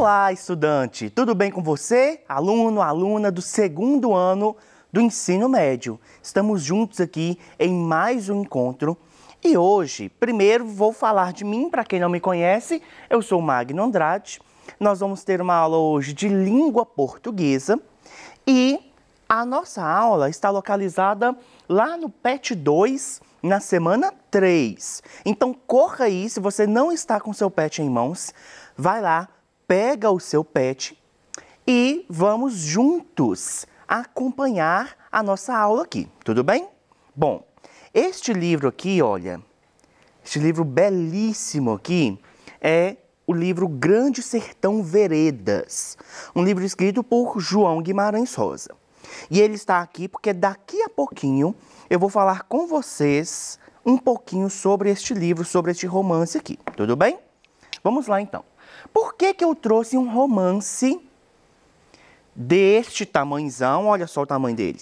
Olá, estudante! Tudo bem com você? Aluno, aluna do segundo ano do ensino médio. Estamos juntos aqui em mais um encontro e hoje, primeiro vou falar de mim, para quem não me conhece, eu sou Magno Andrade. Nós vamos ter uma aula hoje de língua portuguesa e a nossa aula está localizada lá no PET 2, na semana 3. Então corra aí, se você não está com seu PET em mãos, vai lá, pega o seu PET e vamos juntos acompanhar a nossa aula aqui, tudo bem? Bom, este livro aqui, olha, este livro belíssimo aqui é o livro Grande Sertão Veredas, um livro escrito por João Guimarães Rosa. E ele está aqui porque daqui a pouquinho eu vou falar com vocês um pouquinho sobre este livro, sobre este romance aqui, tudo bem? Vamos lá então. Por que eu trouxe um romance deste tamanhozão, olha só o tamanho dele,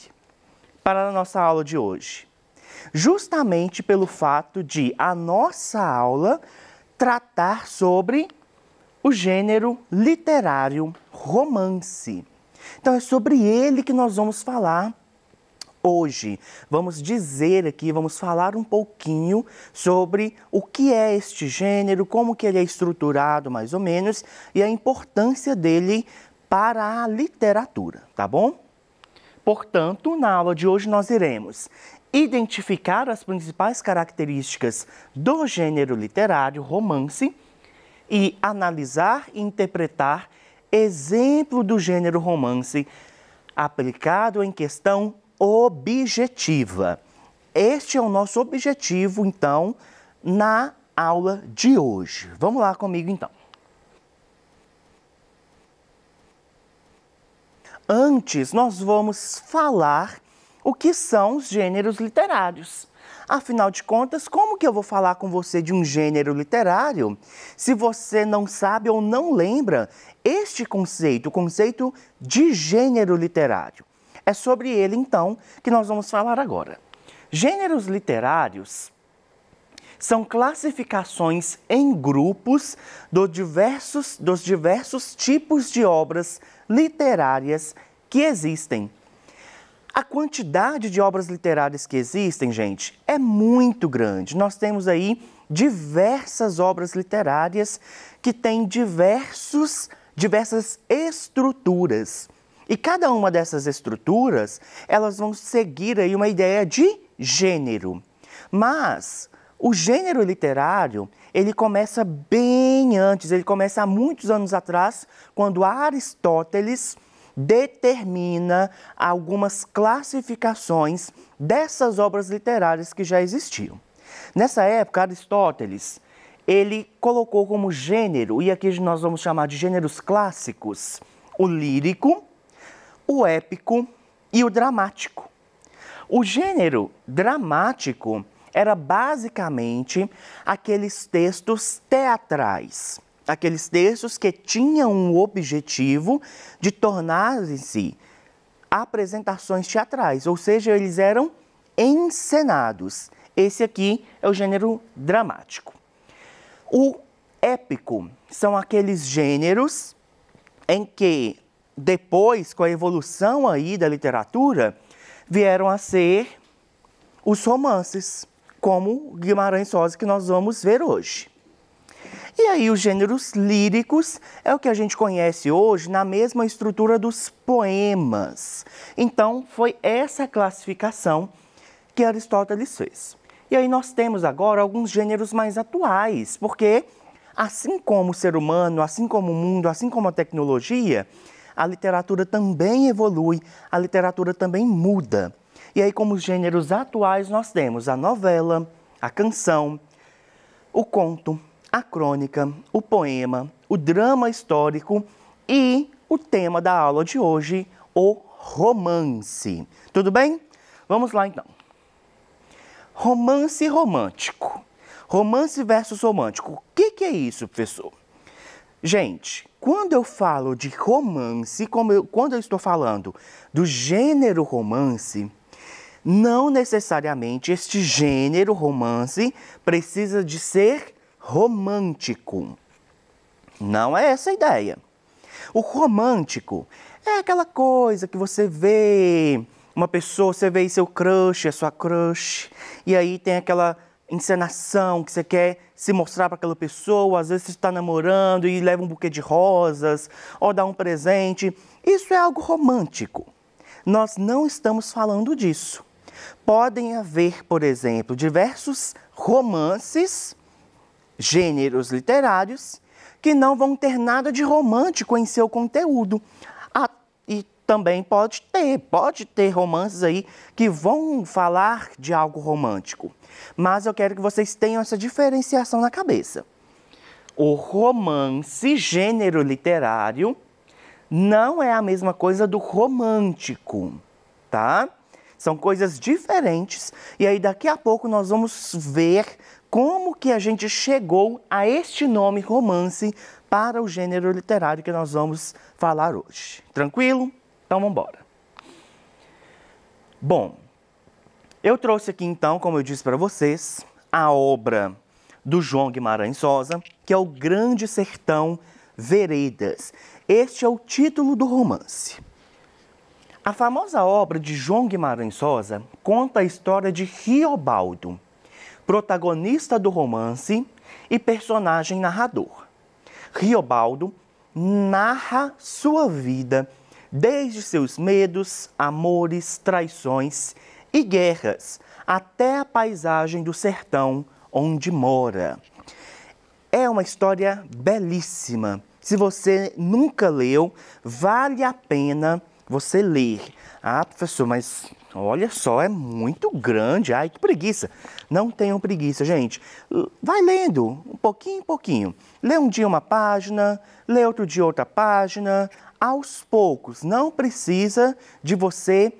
para a nossa aula de hoje? Justamente pelo fato de a nossa aula tratar sobre o gênero literário romance. Então é sobre ele que nós vamos falar hoje. Vamos dizer aqui, vamos falar um pouquinho sobre o que é este gênero, como que ele é estruturado mais ou menos e a importância dele para a literatura, tá bom? Portanto, na aula de hoje nós iremos identificar as principais características do gênero literário romance e analisar e interpretar exemplo do gênero romance aplicado em questão objetiva. Este é o nosso objetivo, então, na aula de hoje. Vamos lá comigo, então. Antes, nós vamos falar o que são os gêneros literários. Afinal de contas, como que eu vou falar com você de um gênero literário se você não sabe ou não lembra este conceito, o conceito de gênero literário? É sobre ele, então, que nós vamos falar agora. Gêneros literários são classificações em grupos dos diversos tipos de obras literárias que existem. A quantidade de obras literárias que existem, gente, é muito grande. Nós temos aí diversas obras literárias que têm diversas estruturas. E cada uma dessas estruturas, elas vão seguir aí uma ideia de gênero. Mas o gênero literário, ele começa bem antes, ele começa há muitos anos atrás, quando Aristóteles determina algumas classificações dessas obras literárias que já existiam. Nessa época, Aristóteles, ele colocou como gênero, e aqui nós vamos chamar de gêneros clássicos, o lírico, o épico e o dramático. O gênero dramático era basicamente aqueles textos teatrais, aqueles textos que tinham um objetivo de tornarem-se apresentações teatrais, ou seja, eles eram encenados. Esse aqui é o gênero dramático. O épico são aqueles gêneros em que depois, com a evolução aí da literatura, vieram a ser os romances, como Guimarães Rosa, que nós vamos ver hoje. E aí os gêneros líricos é o que a gente conhece hoje na mesma estrutura dos poemas. Então, foi essa classificação que Aristóteles fez. E aí nós temos agora alguns gêneros mais atuais, porque assim como o ser humano, assim como o mundo, assim como a tecnologia, a literatura também evolui, a literatura também muda. E aí, como os gêneros atuais, nós temos a novela, a canção, o conto, a crônica, o poema, o drama histórico e o tema da aula de hoje, o romance. Tudo bem? Vamos lá, então. Romance romântico. Romance versus romântico. O que é isso, professor? Gente, quando eu falo de romance, quando eu estou falando do gênero romance, não necessariamente este gênero romance precisa de ser romântico. Não é essa a ideia. O romântico é aquela coisa que você vê uma pessoa, você vê seu crush, a sua crush, e aí tem aquela encenação que você quer se mostrar para aquela pessoa, às vezes você está namorando e leva um buquê de rosas, ou dá um presente. Isso é algo romântico. Nós não estamos falando disso. Podem haver, por exemplo, diversos romances, gêneros literários, que não vão ter nada de romântico em seu conteúdo. E também pode ter romances aí que vão falar de algo romântico. Mas eu quero que vocês tenham essa diferenciação na cabeça. O romance, gênero literário, não é a mesma coisa do romântico, tá? São coisas diferentes e aí daqui a pouco nós vamos ver como que a gente chegou a este nome romance para o gênero literário que nós vamos falar hoje. Tranquilo? Então vamos embora. Bom, eu trouxe aqui então, como eu disse para vocês, a obra do João Guimarães Rosa, que é o Grande Sertão Veredas. Este é o título do romance. A famosa obra de João Guimarães Rosa conta a história de Riobaldo, protagonista do romance e personagem narrador. Riobaldo narra sua vida desde seus medos, amores, traições e guerras até a paisagem do sertão onde mora. É uma história belíssima. Se você nunca leu, vale a pena você ler. Ah, professor, mas olha só, é muito grande. Ai, que preguiça. Não tenham preguiça, gente. Vai lendo, um pouquinho em pouquinho. Lê um dia uma página, lê outro dia outra página. Aos poucos, não precisa de você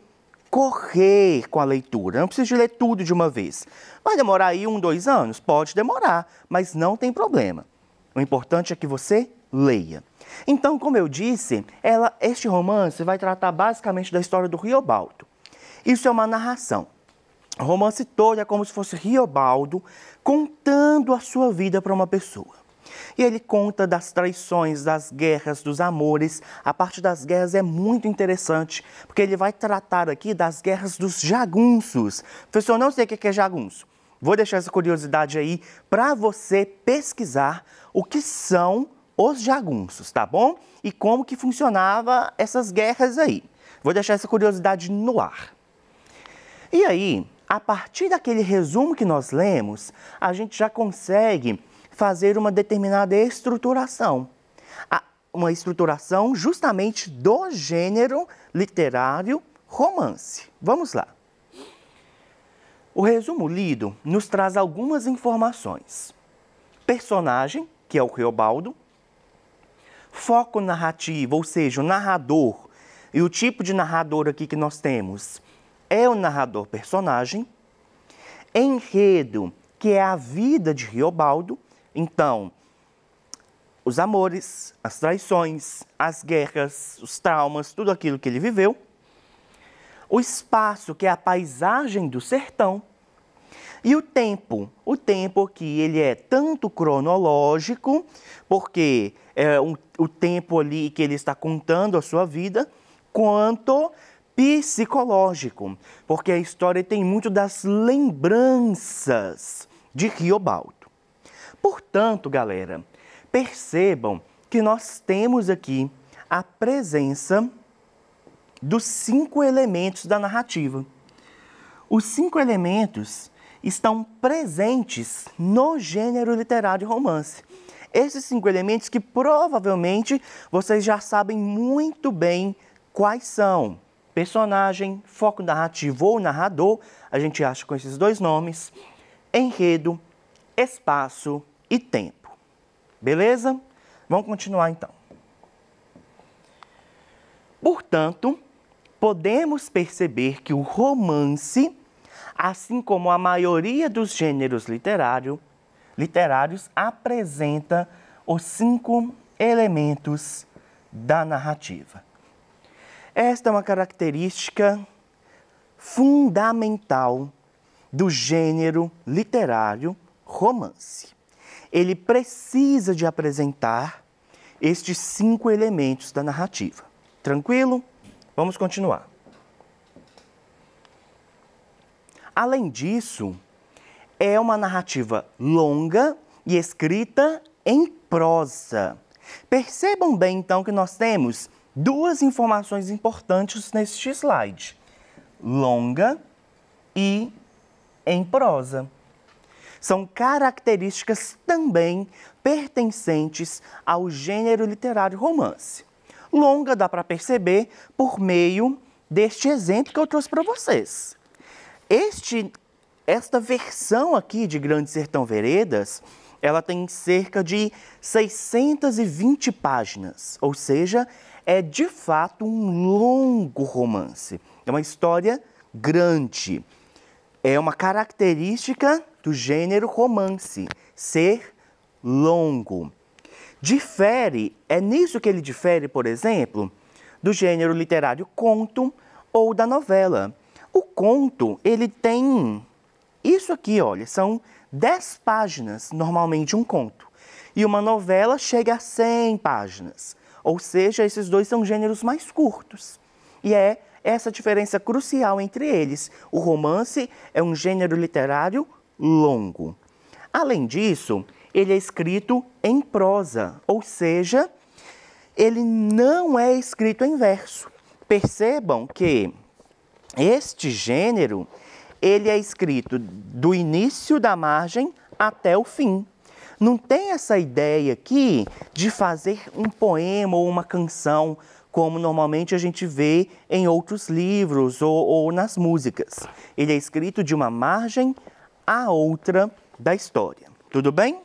correr com a leitura. Não precisa de ler tudo de uma vez. Vai demorar aí 1, 2 anos? Pode demorar, mas não tem problema. O importante é que você leia. Então, como eu disse, este romance vai tratar basicamente da história do Riobaldo. Isso é uma narração. O romance todo é como se fosse Riobaldo contando a sua vida para uma pessoa. E ele conta das traições, das guerras, dos amores. A parte das guerras é muito interessante, porque ele vai tratar aqui das guerras dos jagunços. Professor, eu não sei o que é jagunço. Vou deixar essa curiosidade aí para você pesquisar o que são os jagunços, tá bom? E como que funcionava essas guerras aí. Vou deixar essa curiosidade no ar. E aí, a partir daquele resumo que nós lemos, a gente já consegue fazer uma determinada estruturação. Uma estruturação justamente do gênero literário romance. Vamos lá. O resumo lido nos traz algumas informações. Personagem, que é o Riobaldo. Foco narrativo, ou seja, o narrador. E o tipo de narrador aqui que nós temos é o narrador personagem. Enredo, que é a vida de Riobaldo. Então, os amores, as traições, as guerras, os traumas, tudo aquilo que ele viveu. O espaço, que é a paisagem do sertão. E o tempo que ele é tanto cronológico, porque é o tempo ali que ele está contando a sua vida, quanto psicológico, porque a história tem muito das lembranças de Riobaldo. Portanto, galera, percebam que nós temos aqui a presença dos 5 elementos da narrativa. Os 5 elementos estão presentes no gênero literário romance. Esses 5 elementos que provavelmente vocês já sabem muito bem quais são. Personagem, foco narrativo ou narrador, a gente acha com esses 2 nomes. Enredo, espaço e tempo. Beleza? Vamos continuar então. Portanto, podemos perceber que o romance, assim como a maioria dos gêneros literários, apresenta os 5 elementos da narrativa. Esta é uma característica fundamental do gênero literário romance. Ele precisa de apresentar estes 5 elementos da narrativa. Tranquilo? Vamos continuar. Além disso, é uma narrativa longa e escrita em prosa. Percebam bem, então, que nós temos 2 informações importantes neste slide: longa e em prosa. São características também pertencentes ao gênero literário romance. Longa dá para perceber por meio deste exemplo que eu trouxe para vocês. Esta versão aqui de Grande Sertão Veredas, ela tem cerca de 620 páginas, ou seja, é de fato um longo romance. É uma história grande. É uma característica do gênero romance, ser longo. É nisso que ele difere, por exemplo, do gênero literário conto ou da novela. O conto, ele tem isso aqui, olha, são 10 páginas, normalmente um conto. E uma novela chega a 100 páginas. Ou seja, esses 2 são gêneros mais curtos. E é essa diferença crucial entre eles. O romance é um gênero literário longo. Além disso, ele é escrito em prosa, ou seja, ele não é escrito em verso. Percebam que este gênero, ele é escrito do início da margem até o fim. Não tem essa ideia aqui de fazer um poema ou uma canção, como normalmente a gente vê em outros livros ou nas músicas. Ele é escrito de uma margem à outra da história. Tudo bem?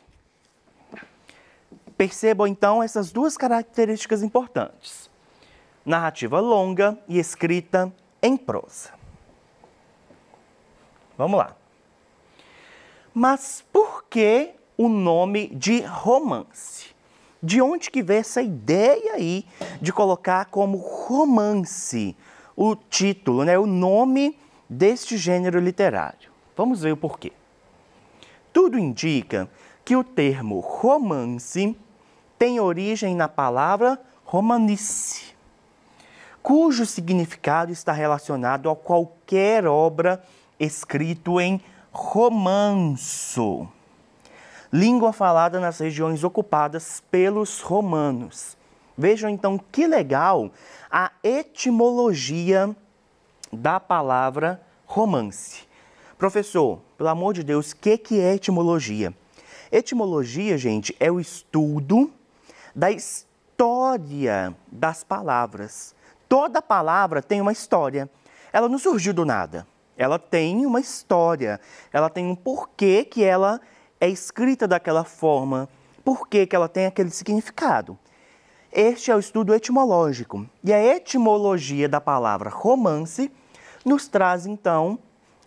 Percebam então essas 2 características importantes: narrativa longa e escrita em prosa. Vamos lá. Mas por que o nome de romance? De onde que veio essa ideia aí de colocar como romance o título, né, o nome deste gênero literário? Vamos ver o porquê. Tudo indica que o termo romance tem origem na palavra romanice, cujo significado está relacionado a qualquer obra escrito em romanço, língua falada nas regiões ocupadas pelos romanos. Vejam então que legal a etimologia da palavra romance. Professor, pelo amor de Deus, o que é etimologia? Etimologia, gente, é o estudo da história das palavras. Toda palavra tem uma história. Ela não surgiu do nada. Ela tem uma história. Ela tem um porquê que ela é escrita daquela forma. Porquê que ela tem aquele significado. Este é o estudo etimológico. E a etimologia da palavra romance nos traz, então,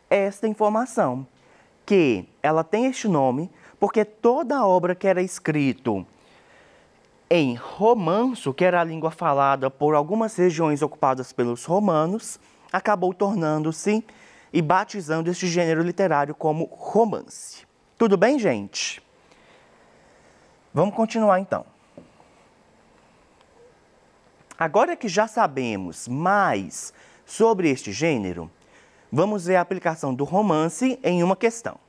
esta informação. Que ela tem este nome porque toda obra que era escrito em romanço, que era a língua falada por algumas regiões ocupadas pelos romanos, acabou tornando-se e batizando este gênero literário como romance. Tudo bem, gente? Vamos continuar então. Agora que já sabemos mais sobre este gênero, vamos ver a aplicação do romance em uma questão.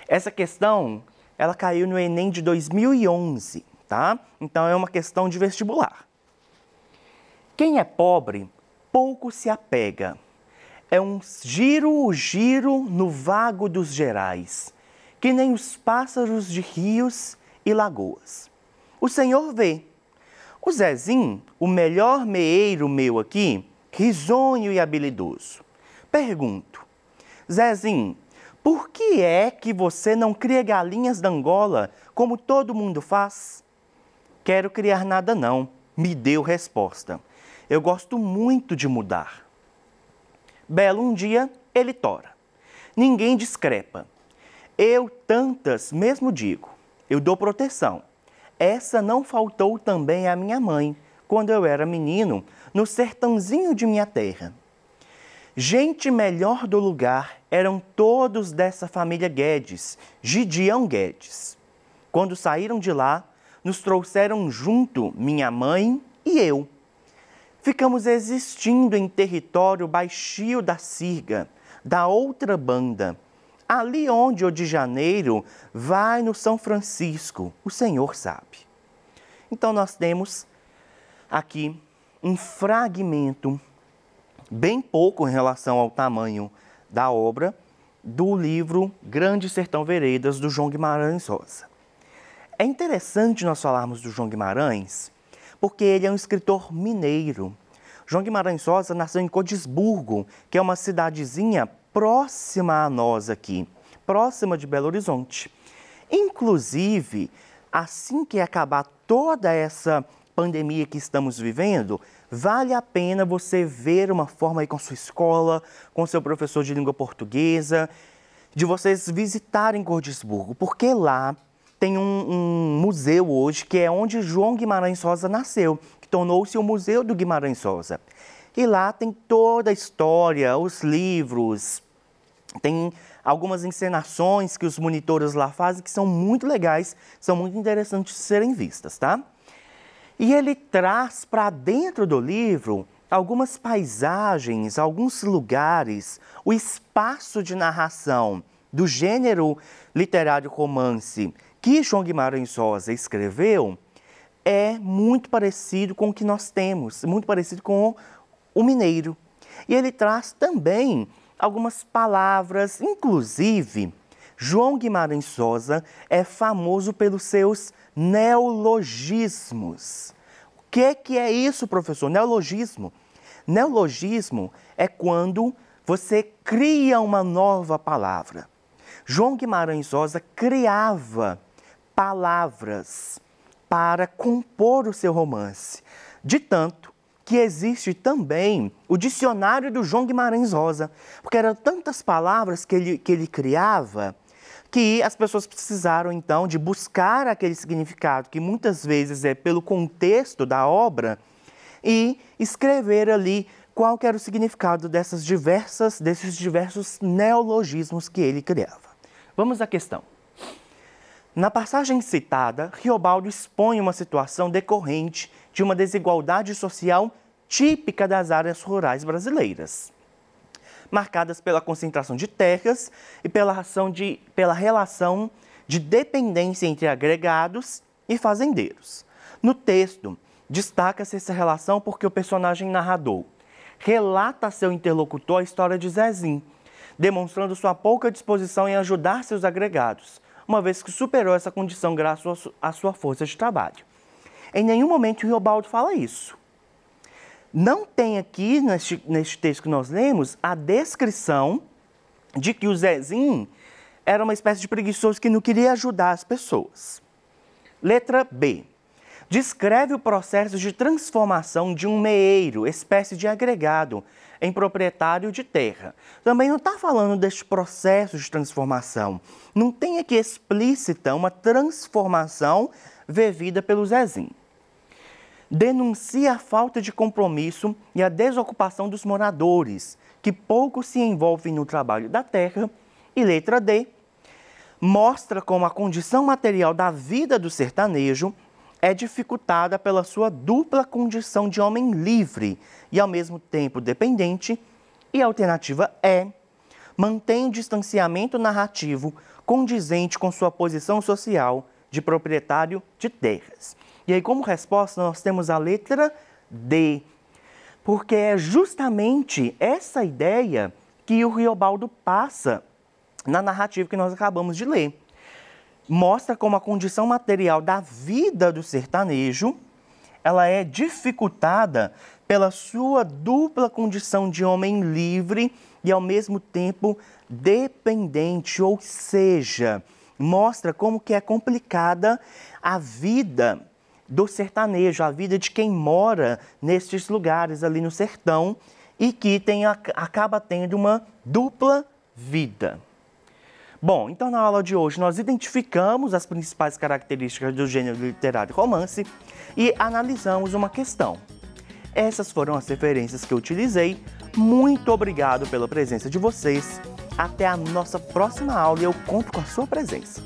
Essa questão, ela caiu no Enem de 2011, tá? Então é uma questão de vestibular. Quem é pobre, pouco se apega. É um giro no vago dos gerais, que nem os pássaros de rios e lagoas. O Senhor vê. O Zezinho, o melhor meeiro meu aqui, risonho e habilidoso. Pergunto, Zezinho, por que é que você não cria galinhas da Angola como todo mundo faz? Quero criar nada não, me deu resposta. Eu gosto muito de mudar. Belo um dia, ele tora. Ninguém discrepa. Eu tantas mesmo digo, eu dou proteção. Essa não faltou também à minha mãe, quando eu era menino, no sertãozinho de minha terra. Gente melhor do lugar eram todos dessa família Guedes, Gideão Guedes. Quando saíram de lá, nos trouxeram junto minha mãe e eu. Ficamos existindo em território baixio da Sirga, da outra banda, ali onde o de Janeiro vai no São Francisco, o Senhor sabe. Então nós temos aqui um fragmento, bem pouco em relação ao tamanho da obra, do livro Grande Sertão Veredas, do João Guimarães Rosa. É interessante nós falarmos do João Guimarães, porque ele é um escritor mineiro. João Guimarães Rosa nasceu em Codisburgo, que é uma cidadezinha próxima a nós aqui, próxima de Belo Horizonte. Inclusive, assim que acabar toda essa pandemia que estamos vivendo, vale a pena você ver uma forma aí com sua escola, com seu professor de língua portuguesa, de vocês visitarem Codisburgo, porque lá tem um museu hoje que é onde João Guimarães Rosa nasceu, que tornou-se o Museu do Guimarães Rosa. E lá tem toda a história, os livros, tem algumas encenações que os monitores lá fazem que são muito legais, são muito interessantes de serem vistas, tá? E ele traz para dentro do livro algumas paisagens, alguns lugares, o espaço de narração do gênero literário romance que João Guimarães Rosa escreveu é muito parecido com o que nós temos, muito parecido com o mineiro. E ele traz também algumas palavras, inclusive, João Guimarães Rosa é famoso pelos seus neologismos. O que é isso, professor? Neologismo. Neologismo é quando você cria uma nova palavra. João Guimarães Rosa criava palavras para compor o seu romance. De tanto que existe também o dicionário do João Guimarães Rosa, porque eram tantas palavras que ele criava que as pessoas precisaram, então, de buscar aquele significado, que muitas vezes é pelo contexto da obra, e escrever ali qual que era o significado desses diversos neologismos que ele criava. Vamos à questão. Na passagem citada, Riobaldo expõe uma situação decorrente de uma desigualdade social típica das áreas rurais brasileiras, marcadas pela concentração de terras e pela relação de dependência entre agregados e fazendeiros. No texto, destaca-se essa relação porque o personagem narrador relata a seu interlocutor a história de Zezinho, demonstrando sua pouca disposição em ajudar seus agregados, uma vez que superou essa condição graças à sua força de trabalho. Em nenhum momento o Riobaldo fala isso. Não tem aqui, neste texto que nós lemos, a descrição de que o Zezinho era uma espécie de preguiçoso que não queria ajudar as pessoas. Letra B. Descreve o processo de transformação de um meeiro, espécie de agregado, em proprietário de terra. Também não está falando deste processo de transformação. Não tem aqui explícita uma transformação vivida pelo Zezinho. Denuncia a falta de compromisso e a desocupação dos moradores, que pouco se envolvem no trabalho da terra. E letra D. Mostra como a condição material da vida do sertanejo é dificultada pela sua dupla condição de homem livre e, ao mesmo tempo, dependente. E a alternativa E. Mantém um distanciamento narrativo condizente com sua posição social de proprietário de terras. E aí, como resposta, nós temos a letra D, porque é justamente essa ideia que o Riobaldo passa na narrativa que nós acabamos de ler. Mostra como a condição material da vida do sertanejo, ela é dificultada pela sua dupla condição de homem livre e, ao mesmo tempo, dependente, ou seja, mostra como que é complicada a vida do sertanejo, a vida de quem mora nestes lugares ali no sertão e que acaba tendo uma dupla vida. Bom, então na aula de hoje nós identificamos as principais características do gênero literário romance e analisamos uma questão. Essas foram as referências que eu utilizei. Muito obrigado pela presença de vocês. Até a nossa próxima aula e eu conto com a sua presença.